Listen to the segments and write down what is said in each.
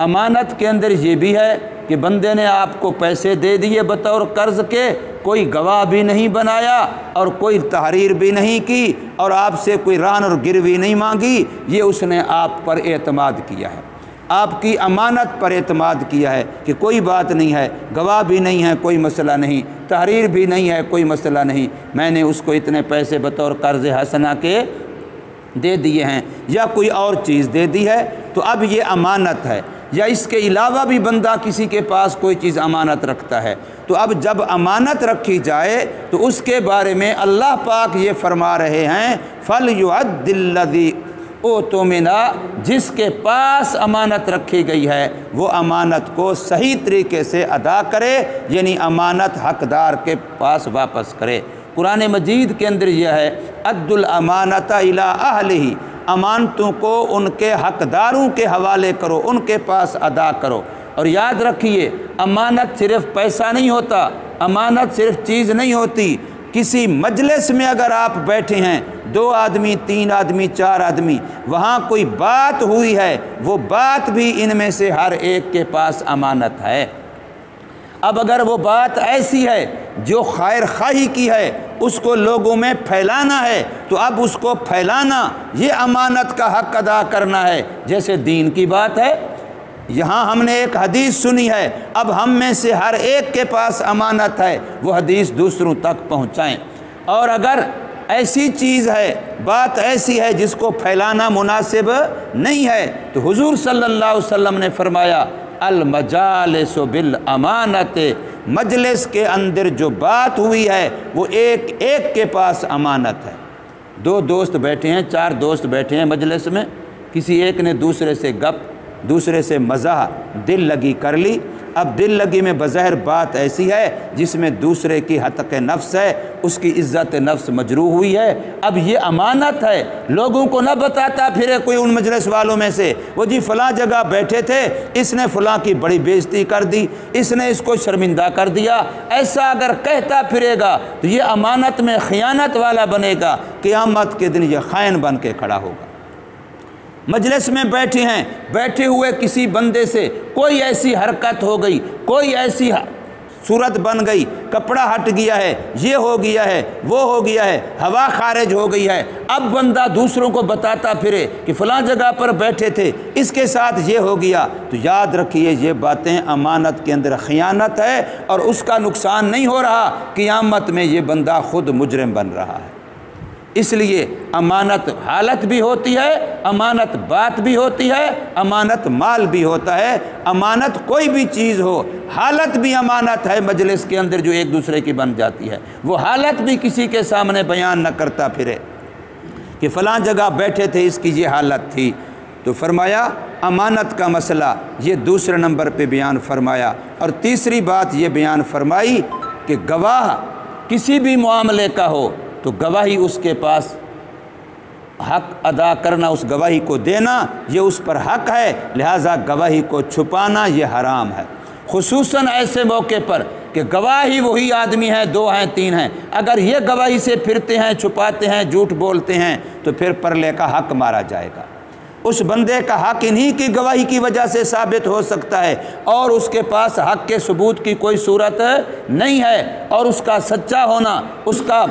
امانت کے اندر یہ بھی ہے کہ بندے نے آپ کو پیسے دے دیے بطور قرض کے، کوئی گواہ بھی نہیں بنایا اور کوئی تحریر بھی نہیں کی اور آپ سے کوئی رہن اور گروی نہیں مانگی، یہ اس نے آپ پر اعتماد کیا ہے، آپ کی امانت پر اعتماد کیا ہے کہ کوئی بات نہیں ہے، گواہ بھی نہیں ہے کوئی مسئلہ نہیں، تحریر بھی نہیں ہے کوئی مسئلہ نہیں، میں نے اس کو اتنے پیسے بطور قرض حسنہ کے دے دیے ہیں یا کوئی اور چیز دے دی ہے، تو اب یہ امانت ہے۔ یا اس کے علاوہ بھی بندہ کسی کے پاس کوئی چیز امانت رکھتا ہے، تو اب جب امانت رکھی جائے تو اس کے بارے میں اللہ پاک یہ فرما رہے ہیں فَلْيُعَدِّ الَّذِي اؤْتُمِنَ، جس کے پاس امانت رکھی گئی ہے وہ امانت کو صحیح طریقے سے ادا کرے، یعنی امانت حقدار کے پاس واپس کرے۔ قرآن مجید کے اندر یہ ہے اَدُّ الْأَمَانَةَ إِلَىٰ أَهْلِهِ، امانتوں کو ان کے حقداروں کے حوالے کرو، ان کے پاس ادا کرو۔ اور یاد رکھیے امانت صرف پیسہ نہیں ہوتا، امانت صرف چیز نہیں ہوتی۔ کسی مجلس میں اگر آپ بیٹھے ہیں، 2 آدمی 3 آدمی 4 آدمی، وہاں کوئی بات ہوئی ہے، وہ بات بھی ان میں سے ہر ایک کے پاس امانت ہے۔ اب اگر وہ بات ایسی ہے جو خیر خواہی کی ہے، اس کو لوگوں میں پھیلانا ہے، تو اب اس کو پھیلانا یہ امانت کا حق ادا کرنا ہے۔ جیسے دین کی بات ہے، یہاں ہم نے ایک حدیث سنی ہے، اب ہم میں سے ہر ایک کے پاس امانت ہے وہ حدیث دوسروں تک پہنچائیں۔ اور اگر ایسی چیز ہے، بات ایسی ہے جس کو پھیلانا مناسب نہیں ہے، تو حضور صلی اللہ علیہ وسلم نے فرمایا المجالس بالامانت، مجلس کے اندر جو بات ہوئی ہے وہ ایک ایک کے پاس امانت ہے۔ 2 دوست بیٹھے ہیں، 4 دوست بیٹھے ہیں مجلس میں، کسی ایک نے دوسرے سے گپ، دوسرے سے مزاح، دل لگی کر لی۔ اب دل لگی میں بظاہر بات ایسی ہے جس میں دوسرے کی حق نفس ہے، اس کی عزت نفس مجروح ہوئی ہے۔ اب یہ امانت ہے، لوگوں کو نہ بتاتا پھرے کوئی ان مجلس والوں میں سے وہ جی فلاں جگہ بیٹھے تھے، اس نے فلاں کی بڑی بےعزتی کر دی، اس نے اس کو شرمندہ کر دیا، ایسا اگر کہتا پھرے گا تو یہ امانت میں خیانت والا بنے گا، قیامت کے دن یہ خائن بن کے کھڑا ہوگا۔ مجلس میں بیٹھے ہیں، بیٹھے ہوئے کسی بندے سے کوئی ایسی حرکت ہو گئی، کوئی ایسی صورت بن گئی، کپڑا ہٹ گیا ہے، یہ ہو گیا ہے، وہ ہو گیا ہے، ہوا خارج ہو گئی ہے، اب بندہ دوسروں کو بتاتا پھرے کہ فلاں جگہ پر بیٹھے تھے، اس کے ساتھ یہ ہو گیا، تو یاد رکھیے یہ باتیں امانت کے اندر خیانت ہے، اور اس کا نقصان نہیں ہو رہا، قیامت میں یہ بندہ خود مجرم بن رہا ہے۔ اس لیے امانت حالت بھی ہوتی ہے، امانت بات بھی ہوتی ہے، امانت مال بھی ہوتا ہے۔ امانت کوئی بھی چیز ہو، حالت بھی امانت ہے مجلس کے اندر جو ایک دوسرے کی بن جاتی ہے، وہ حالت بھی کسی کے سامنے بیان نہ کرتا پھرے کہ فلاں جگہ بیٹھے تھے، اس کی یہ حالت تھی۔ تو فرمایا امانت کا مسئلہ یہ دوسرے نمبر پہ بیان فرمایا۔ اور تیسری بات یہ بیان فرمائی کہ گواہ کسی بھی معاملے کا ہو تو گواہی اس کے پاس حق ادا کرنا، اس گواہی کو دینا یہ اس پر حق ہے، لہٰذا گواہی کو چھپانا یہ حرام ہے، خصوصاً ایسے موقع پر کہ گواہی وہی آدمی ہے، 2 ہیں 3 ہیں، اگر یہ گواہی سے پھرتے ہیں، چھپاتے ہیں، جھوٹ بولتے ہیں تو پھر پرلے کا حق مارا جائے گا۔ اس بندے کا حق انہی کی گواہی کی وجہ سے ثابت ہو سکتا ہے، اور اس کے پاس حق کے ثبوت کی کوئی صورت نہیں ہے، اور اس کا سچا ہونا، اس کا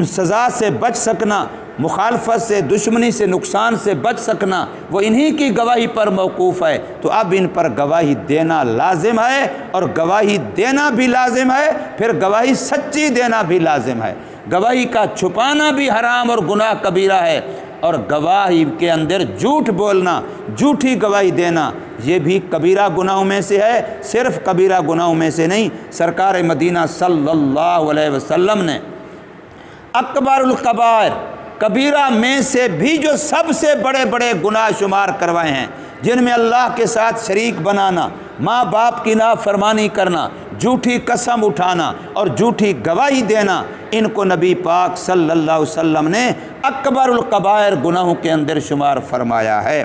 سزا سے بچ سکنا، مخالفت سے، دشمنی سے، نقصان سے بچ سکنا وہ انہی کی گواہی پر موقوف ہے۔ تو اب ان پر گواہی دینا لازم ہے، اور گواہی دینا بھی لازم ہے، پھر گواہی سچی دینا بھی لازم ہے۔ گواہی کا چھپانا بھی حرام اور گناہ کبیرہ ہے، اور گواہی کے اندر جھوٹ بولنا، جھوٹی گواہی دینا یہ بھی کبیرہ گناہوں میں سے ہے، صرف کبیرہ گناہوں میں سے نہیں۔ سرکار مدینہ صلی اللہ علیہ وسلم نے اکبر الکبائر، کبیرہ میں سے بھی جو سب سے بڑے بڑے گناہ شمار کروائے ہیں، جن میں اللہ کے ساتھ شریک بنانا، ماں باپ کی نافرمانی کرنا، جھوٹی قسم اٹھانا اور جھوٹی گواہی دینا، ان کو نبی پاک صلی اللہ علیہ وسلم نے اکبر الکبائر گناہوں کے اندر شمار فرمایا ہے۔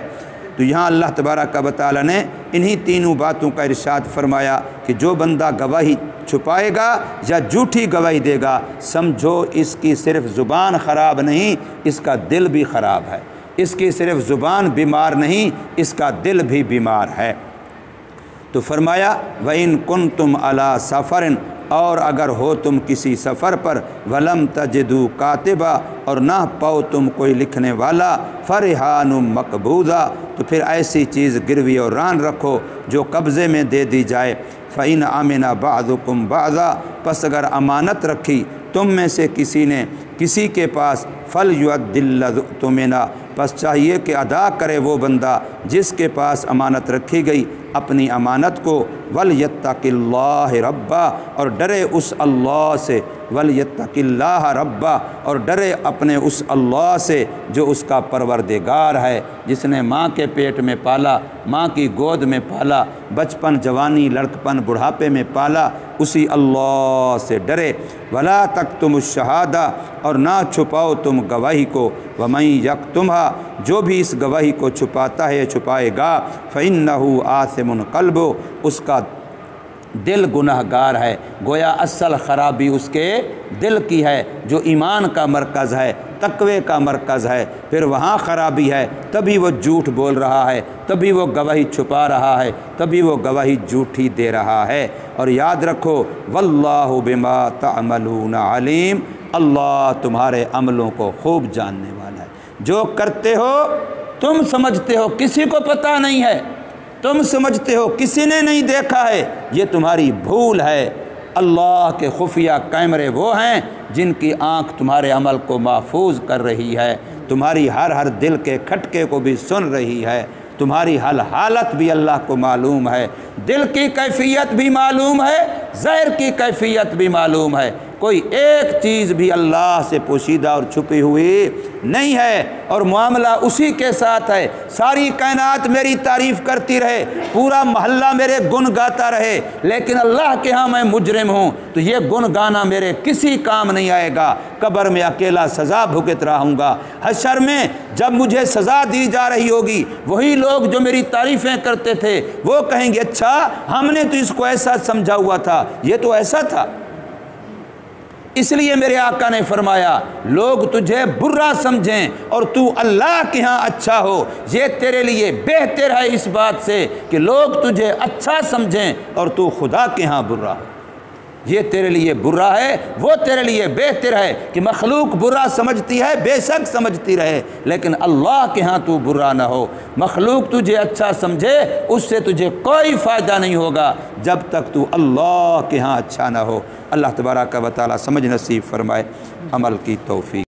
تو یہاں اللہ تبارک و تعالی نے انہی تینوں باتوں کا ارشاد فرمایا کہ جو بندہ گواہی چھپائے گا یا جھوٹی گواہی دے گا، سمجھو اس کی صرف زبان خراب نہیں، اس کا دل بھی خراب ہے۔ اس کی صرف زبان بیمار نہیں، اس کا دل بھی بیمار ہے۔ تو فرمایا وَإِن كُنتُمْ عَلَىٰ سَفَرٍ، اور اگر ہو تم کسی سفر پر، وَلَمْ تَجِدُوا كَاتِبًا، اور نہ پاؤ تم کوئی لکھنے والا، فَرِحَانٌ مَقْبُوضًا، تو پھر ایسی چیز گروی اور رہن رکھو جو قبضے میں دے دی جائے۔ فَإِنْ أَمِنَ بَعْضُكُمْ بَعْضًا، پس اگر امانت رکھی تم میں سے کسی نے کسی کے پاس، فَلْيُؤَدِّ الَّذِي اؤْتُمِنَ، پس چاہیے کہ ادا کرے وہ بندہ جس کے پاس امانت رکھی گئی اپنی امانت کو، وَلْيَتَّقِ اللَّهَ رَبًّا، اور ڈرے اس اللہ سے، وَلْيَتَّقِ اللَّهَ رَبًّا، اور ڈرے اپنے اس اللہ سے جو اس کا پروردگار ہے، جس نے ماں کے پیٹ میں پالا، ماں کی گود میں پالا، بچپن جوانی لڑکپن بڑھاپے میں پالا، اسی اللہ سے ڈرے۔ وَلَا تَكْتُمُوا الشَّهَادَةَ، اور نہ چھپاؤ تم گواہی کو، وَمَن يَكْتُمْهَا، جو بھی اس گواہی کو چھپاتا ہے چھپائے گا، فَإِنَّهُ آثِمٌ قَلْبُهُ، اس کا دل گناہ گار ہے۔ گویا اصل خرابی اس کے دل کی ہے، جو ایمان کا مرکز ہے، تقوی کا مرکز ہے، پھر وہاں خرابی ہے، تبھی وہ جھوٹ بول رہا ہے، تبھی وہ گواہی چھپا رہا ہے، تبھی وہ گواہی جھوٹی دے رہا ہے۔ اور یاد رکھو واللہ بما تعملون علیم، اللہ تمہارے عملوں کو خوب جاننے والا ہے۔ جو کرتے ہو تم سمجھتے ہو کسی کو پتہ نہیں ہے، تم سمجھتے ہو کسی نے نہیں دیکھا ہے، یہ تمہاری بھول ہے۔ اللہ کے خفیہ کیمرے وہ ہیں جن کی آنکھ تمہارے عمل کو محفوظ کر رہی ہے، تمہاری ہر دل کے کھٹکے کو بھی سن رہی ہے، تمہاری حالت بھی اللہ کو معلوم ہے، دل کی کیفیت بھی معلوم ہے، ظاہر کی کیفیت بھی معلوم ہے۔ کوئی ایک چیز بھی اللہ سے پوشیدہ اور چھپی ہوئی نہیں ہے، اور معاملہ اسی کے ساتھ ہے۔ ساری کائنات میری تعریف کرتی رہے، پورا محلہ میرے گن گاتا رہے، لیکن اللہ کے ہاں میں مجرم ہوں، تو یہ گن گانا میرے کسی کام نہیں آئے گا۔ قبر میں اکیلا سزا بھگت رہوں گا، حشر میں جب مجھے سزا دی جا رہی ہوگی، وہی لوگ جو میری تعریفیں کرتے تھے وہ کہیں گے اچھا ہم نے تو اس کو ایسا سمجھا ہوا تھا، یہ تو ایسا تھا۔ اس لیے میرے آقا نے فرمایا لوگ تجھے برا سمجھیں اور تو اللہ کے ہاں اچھا ہو، یہ تیرے لیے بہتر ہے اس بات سے کہ لوگ تجھے اچھا سمجھیں اور تو خدا کے ہاں برا ہو۔ یہ تیرے لیے برا ہے، وہ تیرے لیے بہتر ہے کہ مخلوق برا سمجھتی ہے، بے شک سمجھتی رہے، لیکن اللہ کے ہاں تو برا نہ ہو۔ مخلوق تجھے اچھا سمجھے، اس سے تجھے کوئی فائدہ نہیں ہوگا جب تک تو اللہ کے ہاں اچھا نہ ہو۔ اللہ تبارک و تعالی سمجھ نصیب فرمائے، عمل کی توفیق۔